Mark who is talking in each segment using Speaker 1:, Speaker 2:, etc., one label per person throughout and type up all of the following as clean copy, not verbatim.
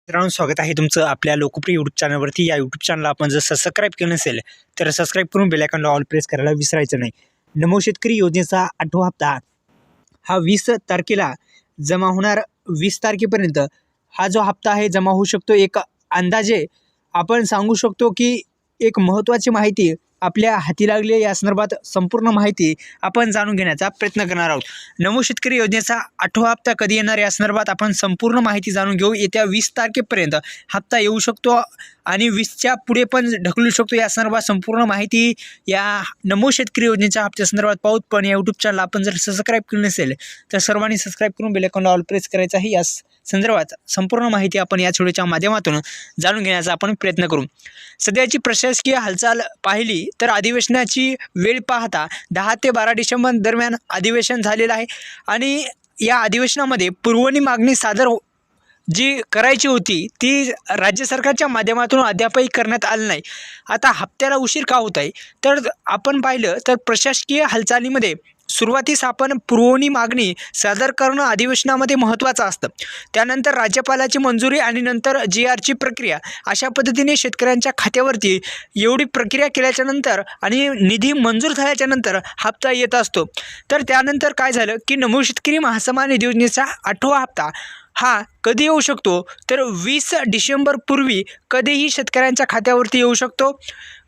Speaker 1: मित्रांनो, स्वागत आहे तुमचं आपल्या लोकप्रिय यूट्यूब चॅनलवरती। या यूट्यूब चॅनलला आपण जर सबस्क्राईब केलं नसेल तर सबस्क्राईब करून बेल आयकॉनला ऑल प्रेस करायला विसरायचं नाही। नमो शेतकरी योजनेचा 8वा हप्ता हा 20 तारखेला जमा होणार। 20 तारखेपर्यंत हा जो हप्ता आहे जमा होऊ शकतो। एक अंदाजे आपण सांगू शकतो की एक महत्त्वाची माहिती आपल्या हाती लागली। या संदर्भात संपूर्ण माहिती आपण जाणून घेण्याचा प्रयत्न करणार आहोत। नमो शेतकरी योजनेचा 8वा हप्ता कधी येणार या संदर्भात आपण संपूर्ण माहिती जाणून घेऊ। येत्या 20 तारखेपर्यंत हप्ता येऊ शकतो आणि 20च्या पुढे पण ढकलू शकतो। या संदर्भात संपूर्ण माहिती या नमो शेतकरी योजनेच्या हप्त्या संदर्भात पाहूत। पण या यूट्यूब चॅनलला आपण जर सबस्क्राईब केलं नसेल तर सर्वांनी सबस्क्राईब करून बेल आयकॉनला ऑल प्रेस करायचं आहे। या संदर्भात संपूर्ण माहिती आपण या व्हिडिओच्या माध्यमातून जाणून घेण्याचा आपण प्रयत्न करू। सध्याची प्रशासकीय हालचाल पाहिली तर अधिवेशनाची वेळ पाहता 10 ते 12 डिसेंबर दरम्यान अधिवेशन झालेलं आहे आणि या अधिवेशनामध्ये पुरवणी मागणी सादर जी करायची होती ती राज्य सरकारच्या माध्यमातून अद्यापही करण्यात आली नाही। आता हप्त्याला उशीर का होत आहे तर आपण पाहिलं तर प्रशासकीय हालचालीमध्ये सुरुवातीस आपण पुरवणी मागणी सादर करणं अधिवेशनामध्ये महत्त्वाचं असतं। त्यानंतर राज्यपालाची मंजुरी आणि नंतर GRची प्रक्रिया, अशा पद्धतीने शेतकऱ्यांच्या खात्यावरती एवढी प्रक्रिया केल्याच्या नंतर आणि निधी मंजूर झाल्याच्या नंतर हप्ता येत असतो। तर त्यानंतर काय झालं की नमो शेतकरी महासन्मान निधी योजनेचा 8वा हप्ता हा कधी येऊ शकतो तर 20 डिसेंबर पूर्वी कधीही शेतकऱ्यांच्या खात्यावरती येऊ शकतो।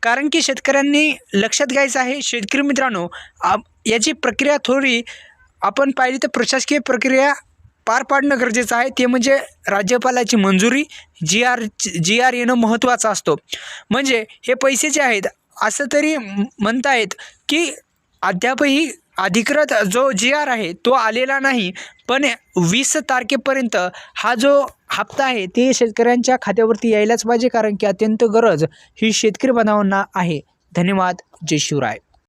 Speaker 1: कारण की शेतकऱ्यांनी लक्षात घ्यायचं आहे शेतकरी मित्रांनो, याची प्रक्रिया थोडी आपण पाहिली तर प्रशासकीय प्रक्रिया पार पाडणं गरजेचं आहे। ते म्हणजे राज्यपालाची मंजुरी, GR येणं महत्त्वाचं असतो। म्हणजे हे पैसे जे आहेत असं तरी म्हणतायत की अद्यापही अधिकृत जो GR आहे तो आलेला नाही, पण 20 तारखेपर्यंत हा जो हप्ता आहे ते शेतकऱ्यांच्या खात्यावरती यायलाच पाहिजे। कारण की अत्यंत गरज ही शेतकरी बांधवांना आहे। धन्यवाद। जय शिवराय।